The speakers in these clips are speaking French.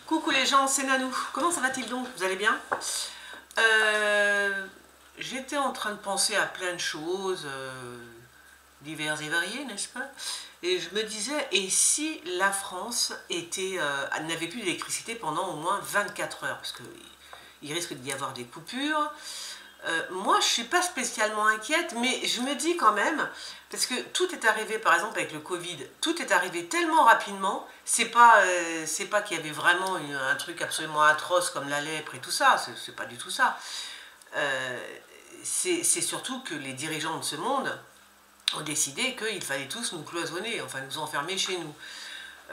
Coucou les gens, c'est Nanou. Comment ça va-t-il donc? Vous allez bien? J'étais en train de penser à plein de choses, diverses et variées, n'est-ce pas? Et je me disais, et si la France n'avait plus d'électricité pendant au moins 24 heures? Parce qu'il risque d'y avoir des coupures. Moi, je ne suis pas spécialement inquiète, mais je me dis quand même, parce que tout est arrivé, par exemple avec le Covid, tout est arrivé tellement rapidement, c'est pas qu'il y avait vraiment un truc absolument atroce comme la lèpre et tout ça, c'est pas du tout ça. C'est surtout que les dirigeants de ce monde ont décidé qu'il fallait tous nous cloisonner, enfin nous enfermer chez nous.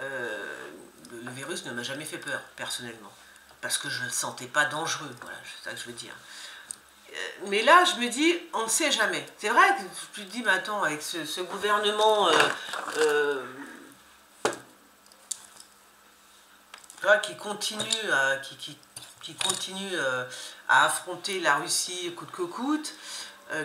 Le virus ne m'a jamais fait peur, personnellement, parce que je ne le sentais pas dangereux, voilà, c'est ça que je veux dire. Mais là, je me dis, on ne sait jamais. C'est vrai que tu te dis, mais attends, avec ce gouvernement qui continue, à affronter la Russie coûte que coûte,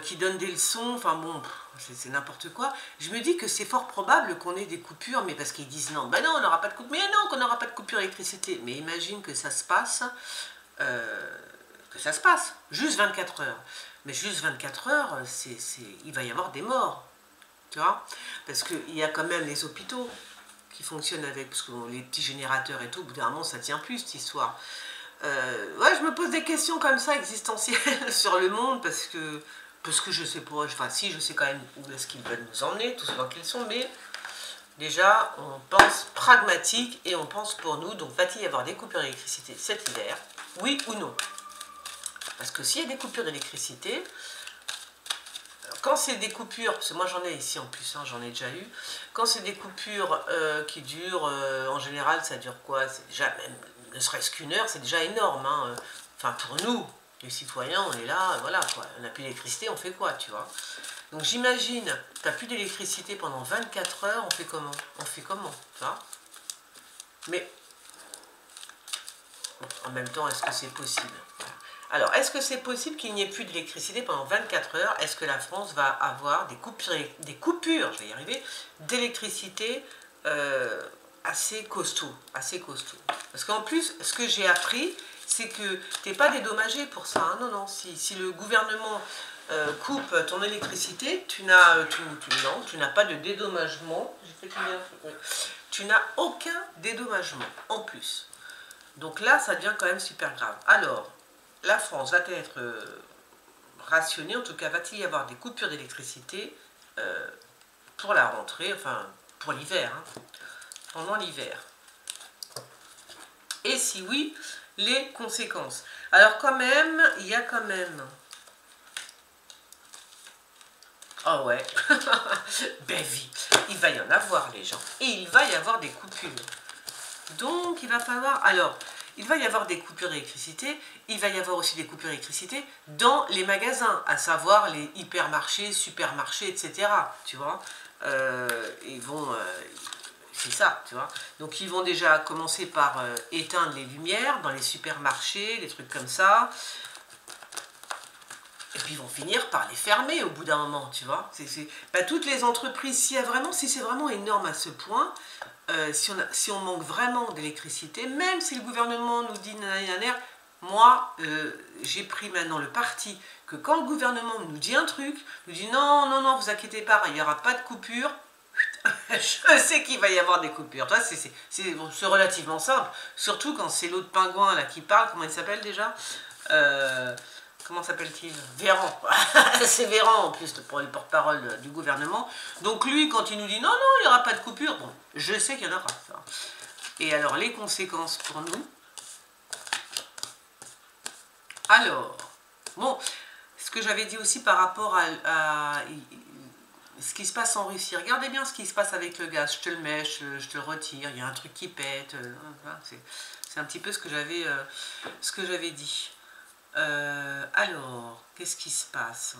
qui donne des leçons, enfin bon, c'est n'importe quoi. Je me dis que c'est fort probable qu'on ait des coupures, mais parce qu'ils disent non, ben non, on n'aura pas de coupure, mais non, qu'on n'aura pas de coupure d'électricité. Mais imagine que ça se passe. Juste 24 heures. Mais juste 24 heures, il va y avoir des morts, tu vois, parce qu'il y a quand même les hôpitaux qui fonctionnent avec, parce que bon, les petits générateurs et tout, au bout d'un moment, ça tient plus, cette histoire. Ouais, je me pose des questions comme ça, existentielles, sur le monde, parce que je sais pas, enfin si, je sais quand même où est-ce qu'ils veulent nous emmener, tout ce qu'ils sont, mais déjà, on pense pragmatique et on pense pour nous, donc va-t-il y avoir des coupures d'électricité cet hiver, oui ou non? Parce que s'il y a des coupures d'électricité, quand c'est des coupures, parce que moi j'en ai ici en plus, hein, j'en ai déjà eu, quand c'est des coupures qui durent, en général ça dure quoi? C'est déjà, même ne serait-ce qu'une heure, c'est déjà énorme. Hein. Enfin pour nous, les citoyens, on est là, voilà quoi, on n'a plus d'électricité, on fait quoi, tu vois? Donc j'imagine, tu n'as plus d'électricité pendant 24 heures, on fait comment? Tu vois? Mais en même temps, est-ce que c'est possible? Alors, est-ce que c'est possible qu'il n'y ait plus d'électricité pendant 24 heures? Est-ce que la France va avoir des coupures, je vais y arriver, d'électricité assez costauds, Parce qu'en plus, ce que j'ai appris, c'est que tu n'es pas dédommagé pour ça. Hein. Non, non, si le gouvernement coupe ton électricité, tu n'as pas de dédommagement. J'ai fait combien? Oui. Tu n'as aucun dédommagement en plus. Donc là, ça devient quand même super grave. Alors, la France va être rationnée, en tout cas va-t-il y avoir des coupures d'électricité pour la rentrée, enfin pour l'hiver, hein, pendant l'hiver. Et si oui, les conséquences. Alors quand même, il y a quand même... Oh ouais, ben oui, il va y en avoir les gens. Et il va y avoir des coupures. Donc il va falloir... Alors... Il va y avoir des coupures d'électricité, il va y avoir aussi des coupures d'électricité dans les magasins, à savoir les hypermarchés, supermarchés, etc. Tu vois, ils vont, c'est ça, tu vois. Donc ils vont déjà commencer par éteindre les lumières dans les supermarchés, des trucs comme ça. Et puis ils vont finir par les fermer au bout d'un moment, tu vois. Ben, toutes les entreprises, si c'est vraiment énorme à ce point, si on manque vraiment d'électricité, même si le gouvernement nous dit nanana, moi, j'ai pris maintenant le parti que quand le gouvernement nous dit un truc, nous dit non, non, non, vous inquiétez pas, il n'y aura pas de coupure, je sais qu'il va y avoir des coupures. C'est relativement simple, surtout quand c'est l'autre pingouin là qui parle, comment il s'appelle déjà comment s'appelle-t-il? Véran. C'est Véran en plus pour les porte-parole du gouvernement. Donc lui, quand il nous dit non, non, il n'y aura pas de coupure, bon, je sais qu'il y en aura. Ça. Et alors, les conséquences pour nous. Alors, bon, ce que j'avais dit aussi par rapport à ce qui se passe en Russie. Regardez bien ce qui se passe avec le gaz. Je te le mets, je te le retire, il y a un truc qui pète. C'est un petit peu ce que j'avais dit. Alors, qu'est-ce qui se passe?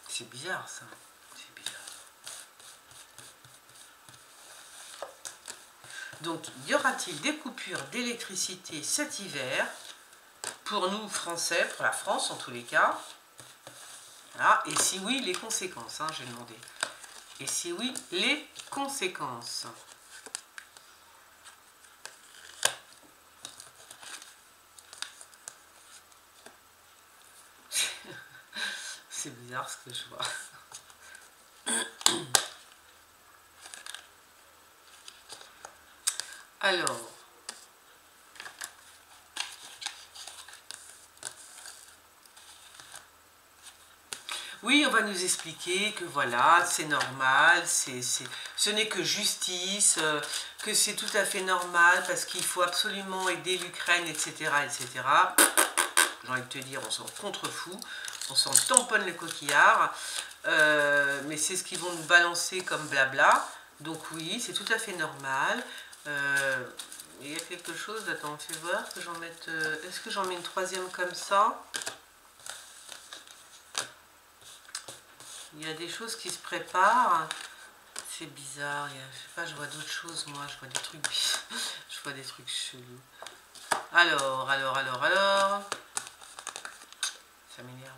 C'est bizarre ça, c'est bizarre. Donc, y aura-t-il des coupures d'électricité cet hiver pour nous Français, pour la France en tous les cas? Voilà. Et si oui, les conséquences, hein, j'ai demandé. Et si oui, les conséquences. C'est bizarre ce que je vois. Alors, oui, on va nous expliquer que voilà, c'est normal, ce n'est que justice, que c'est tout à fait normal parce qu'il faut absolument aider l'Ukraine, etc., etc. J'ai envie de te dire, on s'en contrefout, on s'en tamponne les coquillards, mais c'est ce qu'ils vont nous balancer comme blabla. Donc oui, c'est tout à fait normal. Il y a quelque chose, attends, fais voir que j'en mette. Est-ce que j'en mets une troisième comme ça? Il y a des choses qui se préparent. C'est bizarre. Je sais pas, je vois d'autres choses, moi. Je vois des trucs. Je vois des trucs chelous. Alors. Ça m'énerve.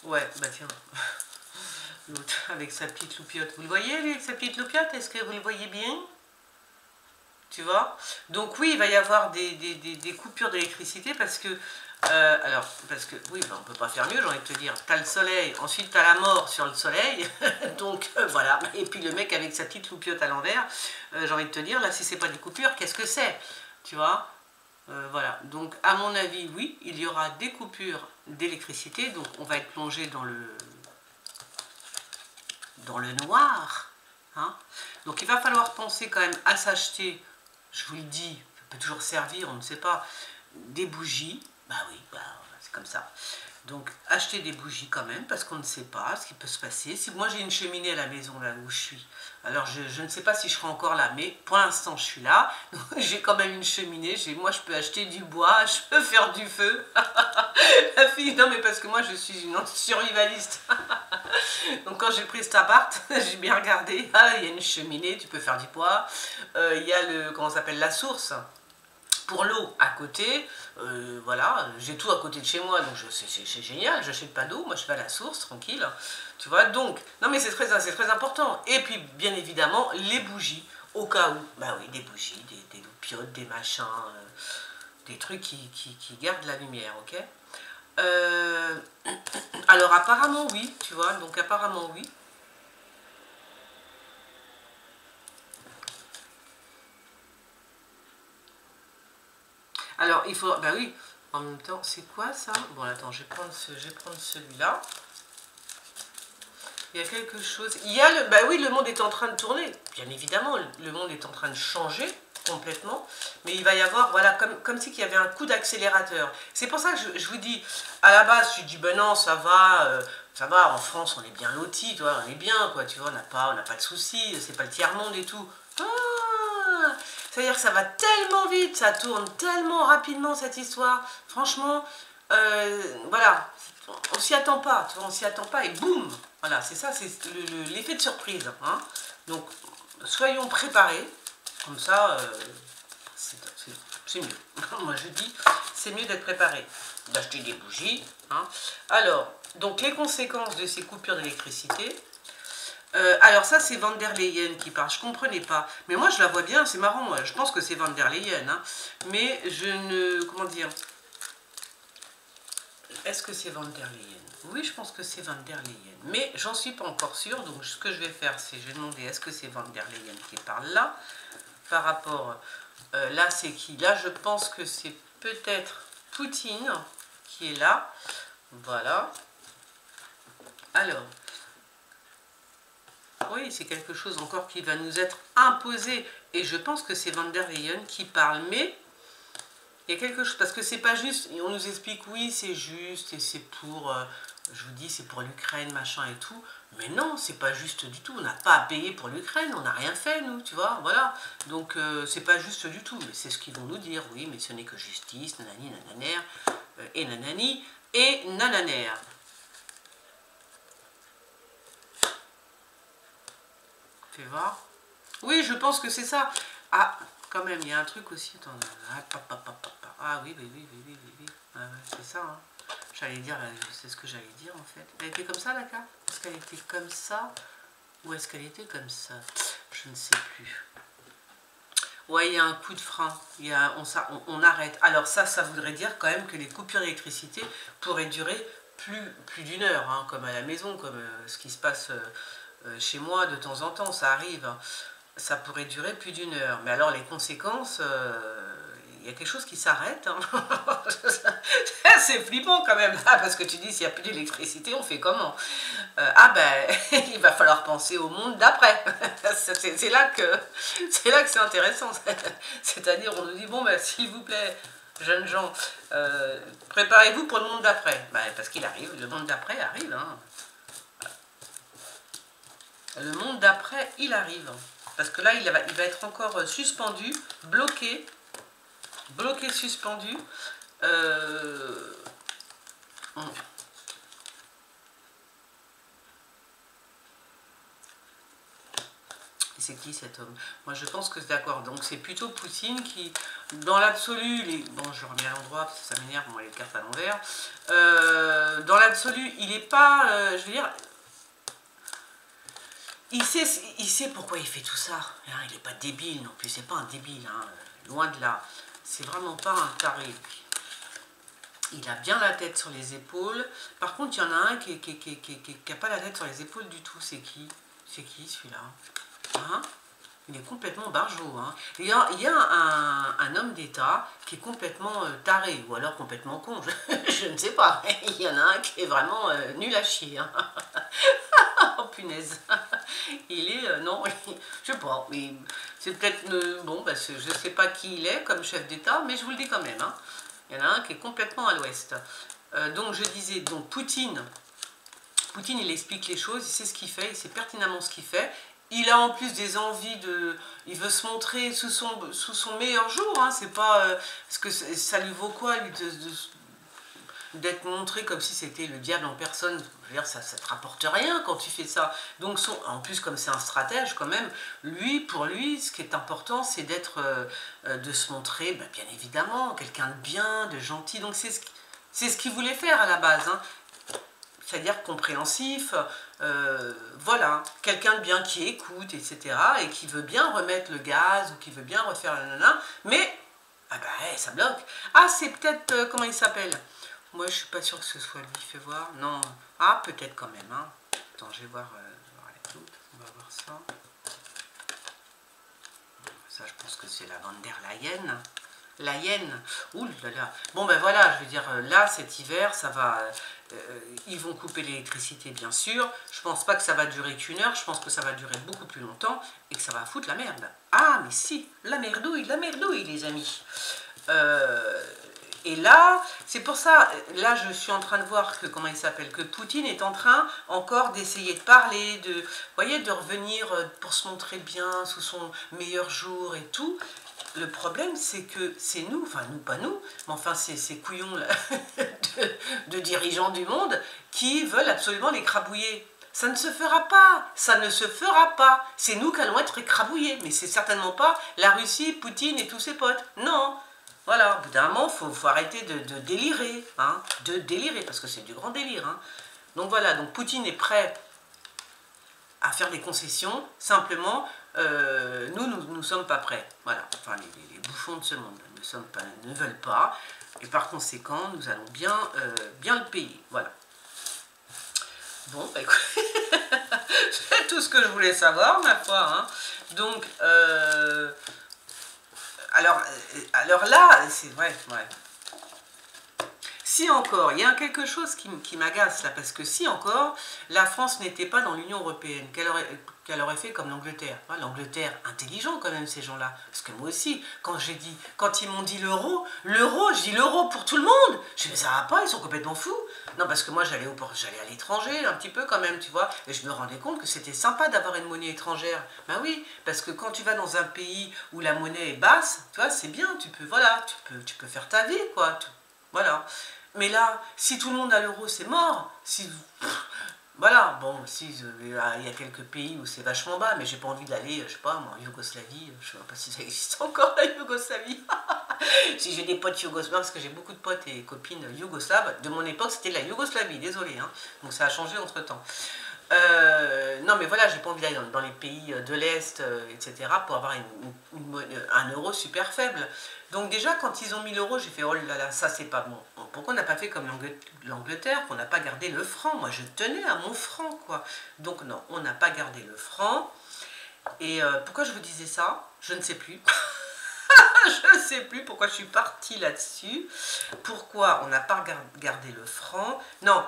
Ouais, bah tiens. L'autre avec sa petite loupiote. Vous le voyez, lui, avec sa petite loupiote? Est-ce que vous le voyez bien? Tu vois? Donc oui, il va y avoir des coupures d'électricité parce que, oui, ben, on ne peut pas faire mieux, j'ai envie de te dire. Tu as le soleil, ensuite tu as la mort sur le soleil, donc voilà. Et puis le mec avec sa petite loupiote à l'envers, j'ai envie de te dire, là, si c'est pas des coupures, qu'est-ce que c'est? Tu vois? Voilà. Donc à mon avis, oui, il y aura des coupures d'électricité, donc on va être plongé dans le noir. Hein. Donc il va falloir penser quand même à s'acheter, je vous le dis, ça peut toujours servir, on ne sait pas, des bougies. Bah oui, bah, c'est comme ça. Donc acheter des bougies quand même, parce qu'on ne sait pas ce qui peut se passer. Si moi j'ai une cheminée à la maison là où je suis, alors je ne sais pas si je serai encore là, mais pour l'instant je suis là. J'ai quand même une cheminée, moi je peux acheter du bois, je peux faire du feu. La fille, non mais parce que moi je suis une survivaliste. Donc quand j'ai pris cet appart, j'ai bien regardé, ah, il y a une cheminée, tu peux faire du bois. Il y a comment ça s'appelle, la source. Pour l'eau à côté, voilà, j'ai tout à côté de chez moi, donc c'est génial, j'achète pas d'eau, moi je vais à la source, tranquille, tu vois, donc, non mais c'est très important, et puis bien évidemment, les bougies, au cas où, bah oui, des bougies, des loupiotes, des machins, des trucs qui gardent la lumière, ok. Alors apparemment oui, tu vois, donc apparemment oui. Alors, il faut... Bah oui, en même temps, c'est quoi ça? Bon, attends, je vais prendre celui-là. Il y a quelque chose... Il y a le... Bah oui, le monde est en train de tourner. Bien évidemment, le monde est en train de changer complètement. Mais il va y avoir, voilà, comme si il y avait un coup d'accélérateur. C'est pour ça que je vous dis, à la base, je dis, ben non, ça va, en France, on est bien lotis, tu vois, on est bien, quoi, tu vois, on n'a pas de soucis, c'est pas le tiers-monde et tout. Ah, c'est-à-dire que ça va tellement vite, ça tourne tellement rapidement cette histoire. Franchement, voilà, on s'y attend pas, tu vois, on s'y attend pas et boum. Voilà, c'est ça, c'est l'effet de surprise. Hein. Donc, soyons préparés, comme ça, c'est mieux. Moi je dis, c'est mieux d'être préparé, d'acheter des bougies. Hein. Alors, donc les conséquences de ces coupures d'électricité. Alors ça c'est Van der Leyen qui parle, je comprenais pas. Mais moi je la vois bien, c'est marrant, moi. Je pense que c'est Van der Leyen. Hein. Mais je ne... Comment dire? Est-ce que c'est Van der Leyen? Oui, je pense que c'est Van der Leyen. Mais j'en suis pas encore sûre, donc ce que je vais faire, c'est je vais demander est-ce que c'est Van der Leyen qui parle là? Par rapport... là c'est qui? Là je pense que c'est peut-être Poutine qui est là. Voilà. Alors... Oui, c'est quelque chose encore qui va nous être imposé. Et je pense que c'est Van der Leyen qui parle. Mais il y a quelque chose, parce que c'est pas juste, on nous explique oui, c'est juste, et c'est pour, je vous dis, c'est pour l'Ukraine, machin et tout. Mais non, c'est pas juste du tout. On n'a pas à payer pour l'Ukraine, on n'a rien fait, nous, tu vois, voilà. Donc, c'est pas juste du tout. Mais c'est ce qu'ils vont nous dire, oui, mais ce n'est que justice, nanani, nananer, et nanani, et nananer. Fais voir. Oui, je pense que c'est ça. Ah, quand même, il y a un truc aussi. Attends, ah oui, oui, oui, oui, oui, oui, oui. Ah, ouais, c'est ça, hein. J'allais dire, c'est ce que j'allais dire en fait. Elle était comme ça la carte? Est-ce qu'elle était comme ça? Ou est-ce qu'elle était comme ça? Je ne sais plus. Ouais, il y a un coup de frein. On arrête. Alors ça voudrait dire quand même que les coupures d'électricité pourraient durer plus d'une heure, hein, comme à la maison, comme ce qui se passe chez moi de temps en temps, ça arrive. Hein. Ça pourrait durer plus d'une heure. Mais alors les conséquences, il y a quelque chose qui s'arrête. Hein. C'est flippant quand même. Ah, parce que tu dis, s'il n'y a plus d'électricité, on fait comment? Ah ben, il va falloir penser au monde d'après. C'est là que c'est intéressant. C'est-à-dire, on nous dit, bon, ben, s'il vous plaît, jeunes gens, préparez-vous pour le monde d'après. Ben, parce qu'il arrive, le monde d'après arrive. Hein. Le monde d'après, il arrive. Parce que là, il va être encore suspendu, bloqué, suspendu. C'est qui cet homme? Moi je pense que c'est d'accord. Donc c'est plutôt Poutine qui, dans l'absolu, bon je remets à l'endroit parce que ça m'énerve, moi les cartes à l'envers. Dans l'absolu, il n'est pas, je veux dire, il sait pourquoi il fait tout ça. Hein, il n'est pas débile non plus, c'est pas un débile, hein, loin de là. C'est vraiment pas un taré. Il a bien la tête sur les épaules. Par contre, il y en a un qui n'a pas la tête sur les épaules du tout. C'est qui? C'est qui celui-là? Hein? Il est complètement barjot. Hein. Il y a un homme d'État qui est complètement taré, ou alors complètement con. Je ne sais pas. Il y en a un qui est vraiment nul à chier. Hein. Oh punaise. Il est... non, je sais pas. C'est peut-être... bon, parce que je ne sais pas qui il est comme chef d'État, mais je vous le dis quand même. Hein. Il y en a un qui est complètement à l'ouest. Donc je disais, donc Poutine, il explique les choses, il sait ce qu'il fait, il sait pertinemment ce qu'il fait. Il a en plus des envies de... Il veut se montrer sous son meilleur jour. Hein, c'est pas... parce que ça lui vaut quoi, lui, d'être montré comme si c'était le diable en personne? Je veux dire, ça ne te rapporte rien quand tu fais ça. Donc, en plus, comme c'est un stratège, quand même, pour lui, ce qui est important, c'est de se montrer, ben, bien évidemment, quelqu'un de bien, de gentil. Donc, c'est ce qu'il voulait faire à la base. Hein. C'est-à-dire compréhensif, voilà, quelqu'un de bien qui écoute, etc., et qui veut bien remettre le gaz, ou qui veut bien refaire le nanana, mais, ah bah, ça bloque. Ah, c'est peut-être, comment il s'appelle? Moi, je suis pas sûre que ce soit lui, fais voir, non, ah, peut-être quand même, hein. Attends, je vais voir les autres, on va voir ça. Ça, je pense que c'est la von der Leyen. La hyène, ouh là là. Bon ben voilà, je veux dire, là cet hiver, ça va, ils vont couper l'électricité bien sûr. Je pense pas que ça va durer qu'une heure, je pense que ça va durer beaucoup plus longtemps et que ça va foutre la merde. Ah mais si, la merdouille les amis. Et là, c'est pour ça, là je suis en train de voir que, comment il s'appelle, que Poutine est en train encore d'essayer de parler, vous voyez, de revenir pour se montrer bien sous son meilleur jour et tout. Le problème, c'est que c'est nous, enfin nous, pas nous, mais enfin ces couillons là, de dirigeants du monde qui veulent absolument l'écrabouiller. Ça ne se fera pas, ça ne se fera pas. C'est nous qui allons être écrabouillés, mais c'est certainement pas la Russie, Poutine et tous ses potes. Non, voilà, au bout d'un moment, il faut arrêter de délirer, hein, parce que c'est du grand délire. Hein. Donc voilà, donc Poutine est prêt à faire des concessions, simplement, nous ne sommes pas prêts. Voilà, enfin les bouffons de ce monde ne veulent pas, et par conséquent, nous allons bien le payer. Voilà. Bon, bah écoute, c'est tout ce que je voulais savoir, ma foi. Hein. Donc, alors là, c'est vrai, ouais. Si encore, il y a quelque chose qui m'agace là, parce que si encore, la France n'était pas dans l'Union européenne, qu'elle aurait fait comme l'Angleterre. Hein, l'Angleterre, intelligent quand même ces gens-là. Parce que moi aussi, quand ils m'ont dit l'euro, je dis l'euro pour tout le monde. Je dis mais ça va pas, ils sont complètement fous. Non, parce que moi j'allais à l'étranger un petit peu quand même, tu vois, et je me rendais compte que c'était sympa d'avoir une monnaie étrangère. Ben oui, parce que quand tu vas dans un pays où la monnaie est basse, tu vois, c'est bien, tu peux faire ta vie, quoi. Voilà. Mais là, si tout le monde a l'euro, c'est mort. Voilà, bon, si, il y a quelques pays où c'est vachement bas, mais j'ai pas envie d'aller, je sais pas, moi, en Yougoslavie, je sais même pas si ça existe encore la Yougoslavie. Si j'ai des potes yougoslaves, parce que j'ai beaucoup de potes et copines yougoslaves, de mon époque c'était la Yougoslavie, désolé, hein. Donc ça a changé entre temps. Non mais voilà, j'ai pas envie d'aller dans les pays de l'Est, etc. pour avoir un euro super faible. Donc déjà quand ils ont mis l'euro, j'ai fait oh là là, ça c'est pas bon. Pourquoi on n'a pas fait comme l'Angleterre, qu'on n'a pas gardé le franc? Moi je tenais à mon franc quoi. Donc non, on n'a pas gardé le franc. Et pourquoi je vous disais ça? Je ne sais plus. Je ne sais plus pourquoi je suis partie là-dessus. Pourquoi on n'a pas gardé le franc? Non,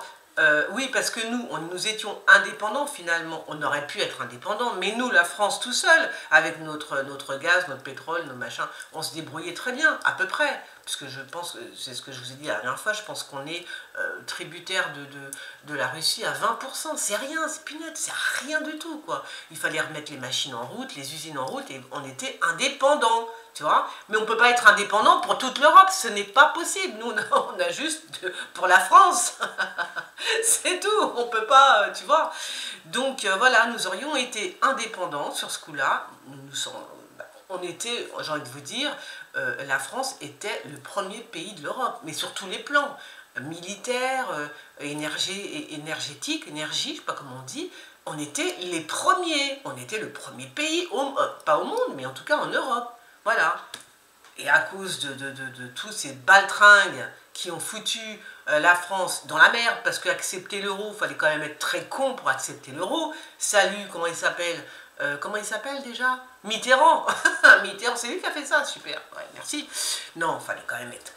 oui, parce que nous étions indépendants finalement. On aurait pu être indépendants, mais nous, la France tout seul, avec notre gaz, notre pétrole, nos machins, on se débrouillait très bien, à peu près. Parce que je pense, c'est ce que je vous ai dit la dernière fois, je pense qu'on est tributaire de la Russie à 20%. C'est rien, c'est peanuts, c'est rien du tout, quoi. Il fallait remettre les machines en route, les usines en route, et on était indépendants. Tu vois, mais on ne peut pas être indépendant pour toute l'Europe, ce n'est pas possible. Nous, on a juste pour la France. C'est tout, on ne peut pas, tu vois. Donc voilà, nous aurions été indépendants sur ce coup-là. On était, j'ai envie de vous dire, la France était le premier pays de l'Europe, mais sur tous les plans. Militaire, énergétique, énergie, je ne sais pas comment on dit. On était les premiers. On était le premier pays, pas au monde, mais en tout cas en Europe. Voilà. Et à cause de tous ces baltringues qui ont foutu la France dans la merde, parce qu'accepter l'euro, il fallait quand même être très con pour accepter l'euro. Salut, comment il s'appelle déjà? Mitterrand. Mitterrand, c'est lui qui a fait ça, super. Ouais, merci. Non, il fallait quand même être...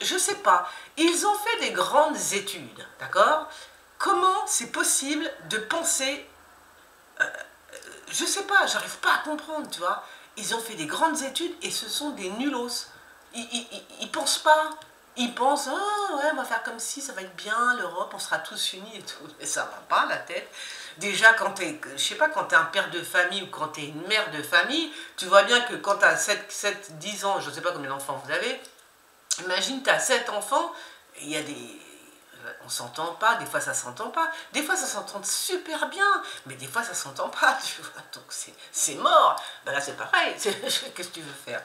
Je sais pas. Ils ont fait des grandes études, d'accord? Comment c'est possible de penser... je sais pas, j'arrive pas à comprendre, tu vois. Ils ont fait des grandes études et ce sont des nulos. Ils pensent pas. Ils pensent, oh ouais, on va faire comme si, ça va être bien, l'Europe, on sera tous unis et tout. Mais ça va pas, la tête. Déjà, quand t'es, je sais pas, quand t'es un père de famille ou quand t'es une mère de famille, tu vois bien que quand t'as 10 ans, je sais pas combien d'enfants vous avez, imagine, t'as 7 enfants, il y a des... On s'entend pas, des fois ça s'entend pas, des fois ça s'entend super bien, mais des fois ça s'entend pas, tu vois, donc c'est mort. Ben là c'est pareil, qu'est-ce que tu veux faire?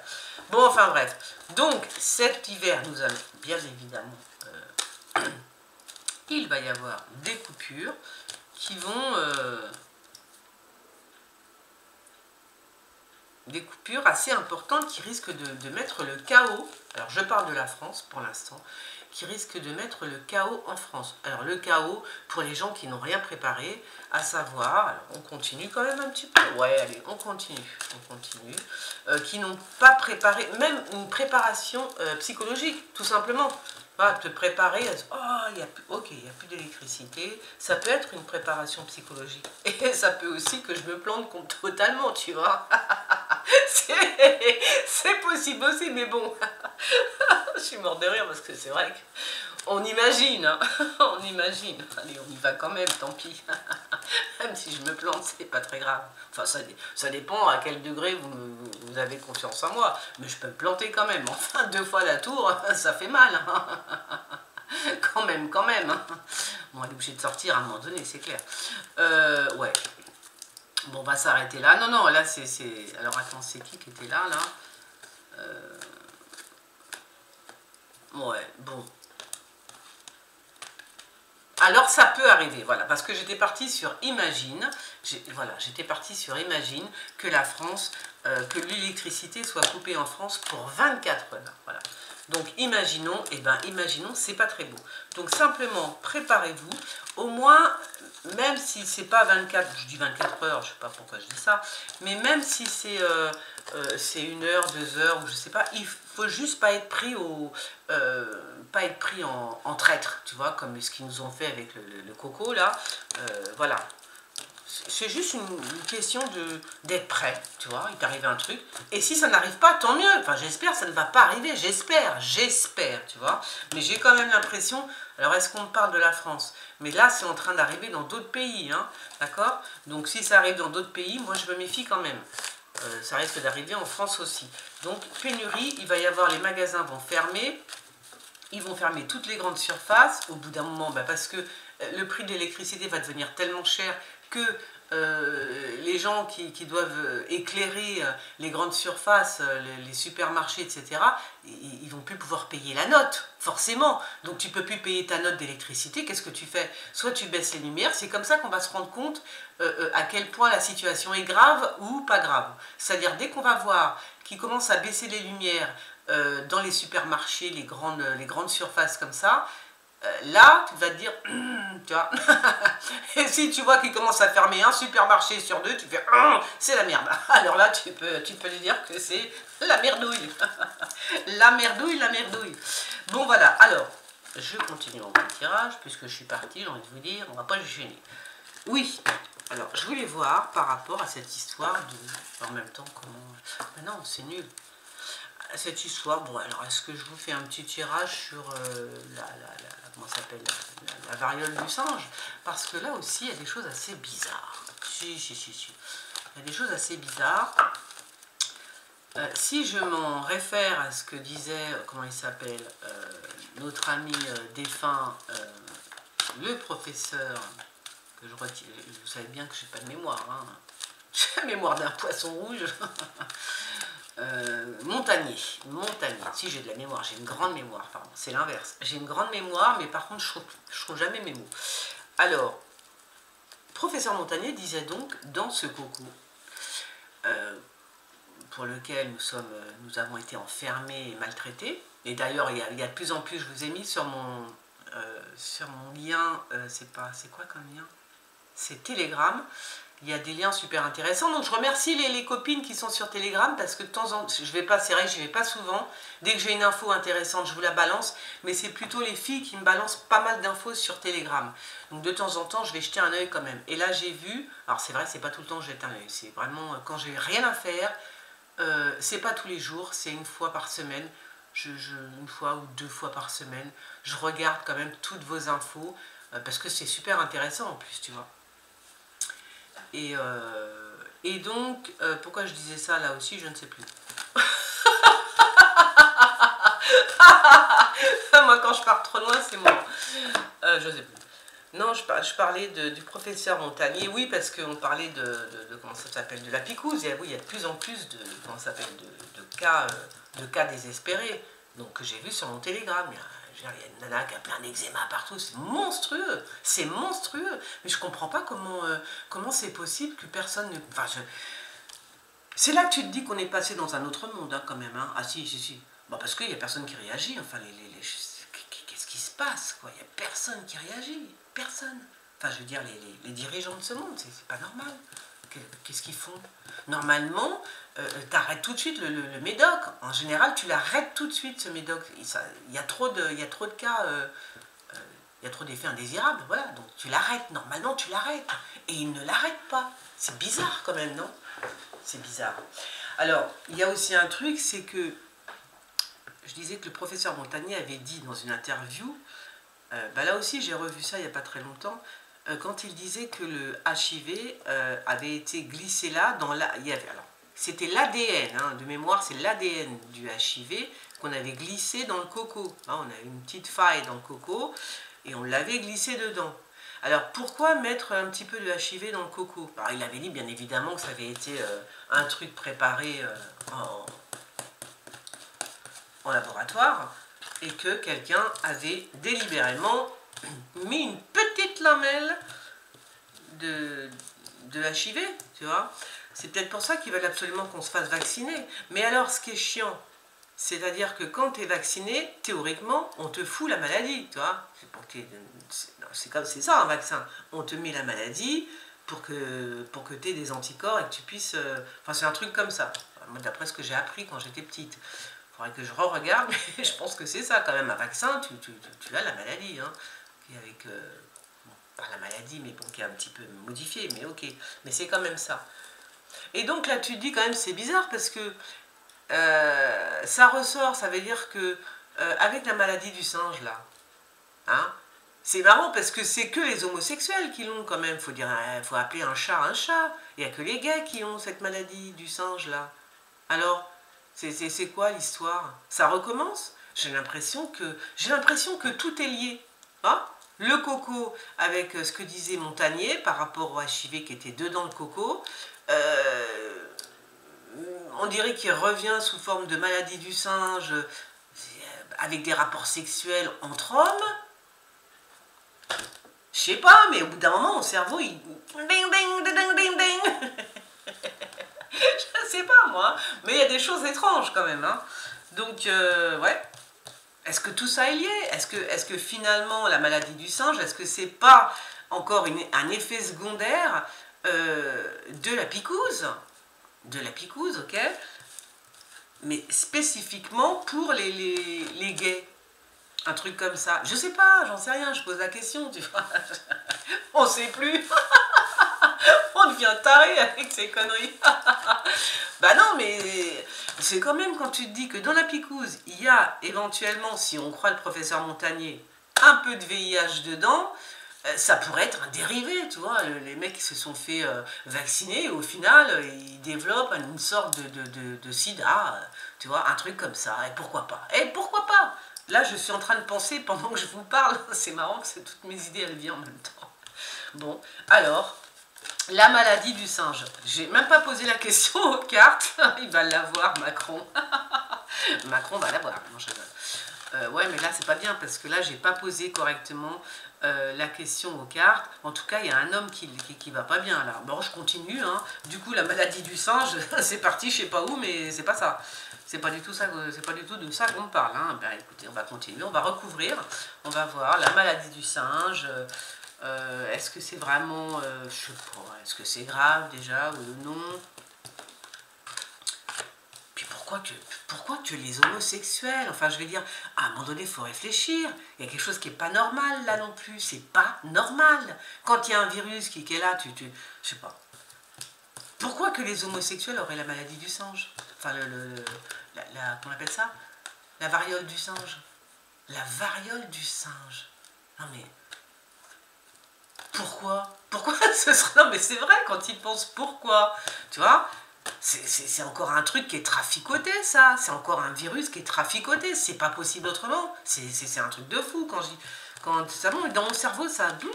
Bon, enfin bref, donc cet hiver nous allons bien évidemment, il va y avoir des coupures qui vont... des coupures assez importantes qui risquent de mettre le chaos, alors je parle de la France pour l'instant, qui risque de mettre le chaos en France. Alors le chaos pour les gens qui n'ont rien préparé, à savoir, alors on continue quand même un petit peu, ouais allez, on continue, qui n'ont pas préparé, même une préparation psychologique, tout simplement. Pas te préparer, oh, il n'y a plus d'électricité, ça peut être une préparation psychologique. Et ça peut aussi que je me plante totalement, tu vois. C'est possible aussi, mais bon. Je suis mort de rire parce que c'est vrai qu'on imagine, hein. On imagine. Allez, on y va quand même, tant pis. Même si je me plante, c'est pas très grave. Enfin, ça dépend à quel degré vous avez confiance en moi. Mais je peux me planter quand même. Enfin, 2 fois la tour, ça fait mal. Hein. Quand même, quand même. Hein. Bon, on est obligé de sortir à un moment donné, c'est clair. Ouais. Bon, on va s'arrêter là. Non, non, là, c'est... Alors, attends, c'est qui était là, là Ouais, bon. Alors, ça peut arriver, voilà, parce que j'étais partie sur Imagine. Voilà, j'étais partie sur Imagine que la France, que l'électricité soit coupée en France pour 24 heures. Voilà. Donc, imaginons, et ben, imaginons, c'est pas très beau. Donc, simplement, préparez-vous. Au moins, même si c'est pas 24, je dis 24 heures, je sais pas pourquoi je dis ça, mais même si c'est 1 heure, 2 heures, ou je sais pas, il faut juste pas être pris pas être pris en traître, tu vois, comme ce qu'ils nous ont fait avec le coco, là. Voilà. C'est juste une question d'être prêt, tu vois, il t'arrive un truc. Et si ça n'arrive pas, tant mieux. Enfin, j'espère, ça ne va pas arriver, j'espère, tu vois. Mais j'ai quand même l'impression, alors est-ce qu'on parle de la France? Mais là, c'est en train d'arriver dans d'autres pays, hein, d'accord? Donc si ça arrive dans d'autres pays, moi je me méfie quand même. Ça risque d'arriver en France aussi. Donc, pénurie, il va y avoir, les magasins vont fermer. Ils vont fermer toutes les grandes surfaces au bout d'un moment, bah parce que le prix de l'électricité va devenir tellement cher que les gens qui doivent éclairer les grandes surfaces, les supermarchés, etc., ils vont plus pouvoir payer la note, forcément. Donc tu peux plus payer ta note d'électricité, qu'est-ce que tu fais? Soit tu baisses les lumières, c'est comme ça qu'on va se rendre compte à quel point la situation est grave ou pas grave. C'est-à-dire dès qu'on va voir qu'ils commencent à baisser les lumières dans les supermarchés, les grandes surfaces comme ça, là, tu vas te dire, tu vois, et si tu vois qu'il commence à fermer un supermarché sur deux, tu fais, c'est la merde. Alors là, tu peux lui dire que c'est la merdouille. La merdouille, la merdouille. Bon, voilà, alors, je continue mon petit tirage, puisque je suis partie, j'ai envie de vous dire, on va pas le gêner. Oui, alors, je voulais voir par rapport à cette histoire de, en même temps, comment, ah non, c'est nul. Cette histoire, bon alors est-ce que je vous fais un petit tirage sur comment s'appelle, la variole du singe? Parce que là aussi il y a des choses assez bizarres. Si. Il y a des choses assez bizarres. Si je m'en réfère à ce que disait, comment il s'appelle, notre ami défunt, le professeur, que je retiens, vous savez bien que je n'ai pas de mémoire, hein. J'ai la mémoire d'un poisson rouge. Montagnier, si j'ai de la mémoire, j'ai une grande mémoire, pardon, c'est l'inverse. J'ai une grande mémoire, mais par contre, je trouve jamais mes mots. Alors, professeur Montagnier disait donc, dans ce coco, pour lequel nous avons été enfermés et maltraités, et d'ailleurs, il y a de plus en plus, je vous ai mis sur mon lien, c'est quoi comme lien? C'est Telegram. Il y a des liens super intéressants. Donc je remercie les copines qui sont sur Telegram parce que de temps en temps, je vais pas, c'est vrai, je vais pas souvent. Dès que j'ai une info intéressante, je vous la balance. Mais c'est plutôt les filles qui me balancent pas mal d'infos sur Telegram. Donc de temps en temps, je vais jeter un œil quand même. Et là, j'ai vu, alors c'est vrai, c'est pas tout le temps que je jette un œil. C'est vraiment quand j'ai rien à faire. C'est pas tous les jours, c'est une fois par semaine. Une fois ou 2 fois par semaine, je regarde quand même toutes vos infos parce que c'est super intéressant en plus, tu vois. Et donc, pourquoi je disais ça là aussi, je ne sais plus. Moi, quand je pars trop loin, c'est moi. Je ne sais plus. Non, je parlais du professeur Montagnier, oui, parce qu'on parlait de comment ça s'appelle, de la picouse. Et oui, il y a de plus en plus comment ça s'appelle, de cas désespérés. Donc, que j'ai vu sur mon télégramme. Il y a une nana qui a plein d'eczéma partout, c'est monstrueux, c'est monstrueux. Mais je comprends pas comment c'est possible que personne ne... Enfin, c'est là que tu te dis qu'on est passé dans un autre monde, hein, quand même. Hein. Ah si. Bon, parce qu'il n'y a personne qui réagit, enfin, qu'est-ce qui se passe, quoi? Il n'y a personne qui réagit, personne. Enfin, je veux dire, les dirigeants de ce monde, c'est pas normal. Qu'est-ce qu'ils font? Normalement, tu arrêtes tout de suite le médoc. En général, tu l'arrêtes tout de suite, ce médoc. Il y a trop de cas, il y a trop d'effets indésirables. Voilà, donc tu l'arrêtes. Normalement, tu l'arrêtes. Et il ne l'arrête pas. C'est bizarre quand même, non? C'est bizarre. Alors, il y a aussi un truc, c'est que je disais que le professeur Montagnier avait dit dans une interview, là aussi j'ai revu ça il n'y a pas très longtemps, quand il disait que le HIV avait été glissé là, c'était l'ADN, hein, de mémoire, c'est l'ADN du HIV qu'on avait glissé dans le coco. Hein, on avait une petite faille dans le coco et on l'avait glissé dedans. Alors pourquoi mettre un petit peu de HIV dans le coco? Alors, il avait dit bien évidemment que ça avait été un truc préparé en laboratoire et que quelqu'un avait délibérément mis une petite lamelle de HIV, tu vois. C'est peut-être pour ça qu'ils veulent absolument qu'on se fasse vacciner. Mais alors, ce qui est chiant, c'est-à-dire que quand tu es vacciné, théoriquement, on te fout la maladie, tu vois. C'est ça un vaccin. On te met la maladie pour que tu aies des anticorps et que tu puisses... Enfin, c'est un truc comme ça. Moi, d'après ce que j'ai appris quand j'étais petite. Il faudrait que je re-regarde, mais je pense que c'est ça quand même. Un vaccin, tu as la maladie, hein. Avec... pas la maladie, mais bon, qui est un petit peu modifiée, mais ok. Mais c'est quand même ça. Et donc là, tu te dis quand même, c'est bizarre parce que ça ressort, ça veut dire que avec la maladie du singe, là, hein, c'est marrant parce que c'est que les homosexuels qui l'ont quand même. Faut appeler un chat un chat. Il n'y a que les gays qui ont cette maladie du singe, là. Alors, c'est quoi l'histoire? Ça recommence? J'ai l'impression que tout est lié. Hein? Le coco, avec ce que disait Montagnier par rapport au HIV qui était dedans le coco, on dirait qu'il revient sous forme de maladie du singe, avec des rapports sexuels entre hommes. Je sais pas, mais au bout d'un moment, mon cerveau, il... Ding, ding, ding, ding, ding. Je sais pas, moi. Mais il y a des choses étranges, quand même. Hein. Donc, ouais. Est-ce que tout ça est lié? Est-ce que finalement, la maladie du singe, est-ce que c'est pas encore un effet secondaire de la picouse? De la picouse, ok? Mais spécifiquement pour les gays. Un truc comme ça. Je sais pas, j'en sais rien, je pose la question, tu vois. On sait plus. On devient taré avec ces conneries. Bah non, mais c'est quand même quand tu te dis que dans la picouse, il y a éventuellement, si on croit le professeur Montagnier, un peu de VIH dedans, ça pourrait être un dérivé, tu vois. Les mecs qui se sont fait vacciner, au final, ils développent une sorte de sida, tu vois, un truc comme ça. Et pourquoi pas? Et pourquoi pas? Là, je suis en train de penser pendant que je vous parle. C'est marrant que toutes mes idées, elles viennent en même temps. Bon, alors, la maladie du singe. J'ai même pas posé la question aux cartes. Il va l'avoir, Macron. Macron va l'avoir. Ouais, mais là, c'est pas bien parce que là, j'ai pas posé correctement la question aux cartes. En tout cas, il y a un homme qui va pas bien là. Bon, je continue. Hein. Du coup, la maladie du singe, c'est parti, je sais pas où, mais c'est pas ça. C'est pas du tout ça, c'est pas du tout de ça qu'on parle. Hein. Ben, écoutez, on va continuer, on va recouvrir, on va voir la maladie du singe. Est-ce que c'est vraiment, je sais pas, est-ce que c'est grave déjà ou non? Puis pourquoi que les homosexuels, enfin je vais dire, à un moment donné, il faut réfléchir. Il y a quelque chose qui n'est pas normal là non plus, c'est pas normal. Quand il y a un virus qui est là, je sais pas. Pourquoi que les homosexuels auraient la maladie du singe? Enfin, comment on appelle ça? La variole du singe. La variole du singe. Non mais... Pourquoi? Pourquoi ce serait... Non mais c'est vrai, quand ils pensent pourquoi, tu vois, c'est encore un truc qui est traficoté, ça. C'est encore un virus qui est traficoté. C'est pas possible autrement. C'est un truc de fou quand ça monte dans mon cerveau, ça boue,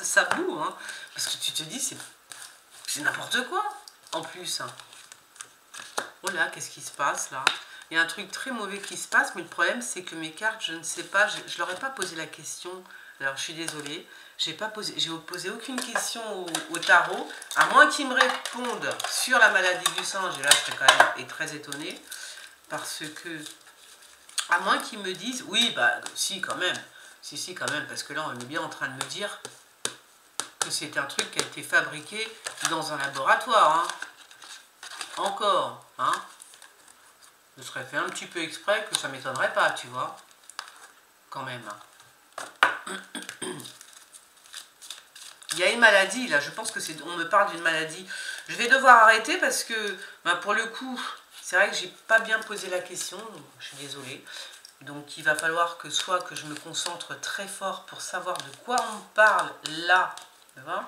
ça boue, hein. Parce que tu te dis, c'est n'importe quoi, en plus. Oh là, qu'est-ce qui se passe, là? Il y a un truc très mauvais qui se passe, mais le problème, c'est que mes cartes, je ne sais pas, je leur ai pas posé la question. Alors, je suis désolée. J'ai posé aucune question au tarot, à moins qu'ils me répondent sur la maladie du singe, et là je serais quand même très étonnée, parce que, à moins qu'ils me disent, oui, bah, si, quand même, si, quand même, parce que là on est bien en train de me dire que c'est un truc qui a été fabriqué dans un laboratoire, hein. Encore, hein. Je serais fait un petit peu exprès que ça m'étonnerait pas, tu vois, quand même, hein. Il y a une maladie, là, je pense que on me parle d'une maladie. Je vais devoir arrêter parce que, ben, pour le coup, c'est vrai que j'ai pas bien posé la question, donc je suis désolée. Donc il va falloir que soit que je me concentre très fort pour savoir de quoi on parle là, tu vois.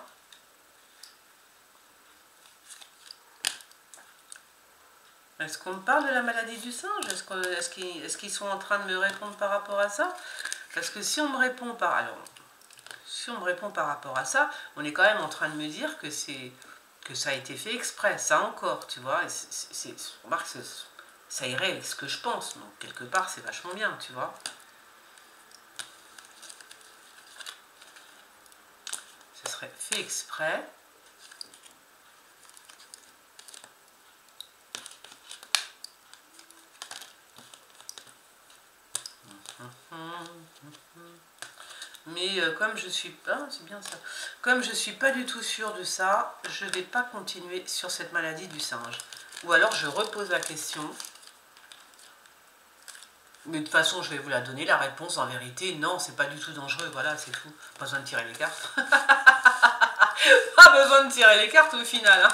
Est-ce qu'on me parle de la maladie du singe? Est-ce qu'ils sont en train de me répondre par rapport à ça? Parce que si on me répond par rapport à ça, on est quand même en train de me dire que ça a été fait exprès, ça encore, tu vois. Remarque, ça irait avec ce que je pense, donc quelque part c'est vachement bien, tu vois. Ce serait fait exprès. Mais comme je suis pas, c'est bien ça. Comme je suis pas du tout sûre de ça, je vais pas continuer sur cette maladie du singe. Ou alors je repose la question. Mais de toute façon, je vais vous la donner, la réponse en vérité. Non, c'est pas du tout dangereux, voilà, c'est tout. Pas besoin de tirer les cartes. Pas besoin de tirer les cartes au final. Hein.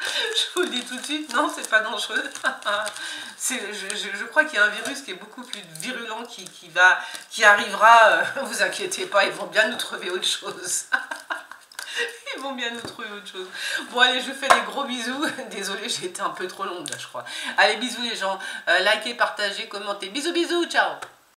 Je vous le dis tout de suite, non, c'est pas dangereux. Je crois qu'il y a un virus qui est beaucoup plus virulent qui arrivera. Vous inquiétez pas, ils vont bien nous trouver autre chose. Ils vont bien nous trouver autre chose. Bon allez, je vous fais des gros bisous. Désolée, j'ai été un peu trop longue là, je crois. Allez, bisous les gens. Likez, partagez, commentez. Bisous, bisous, ciao.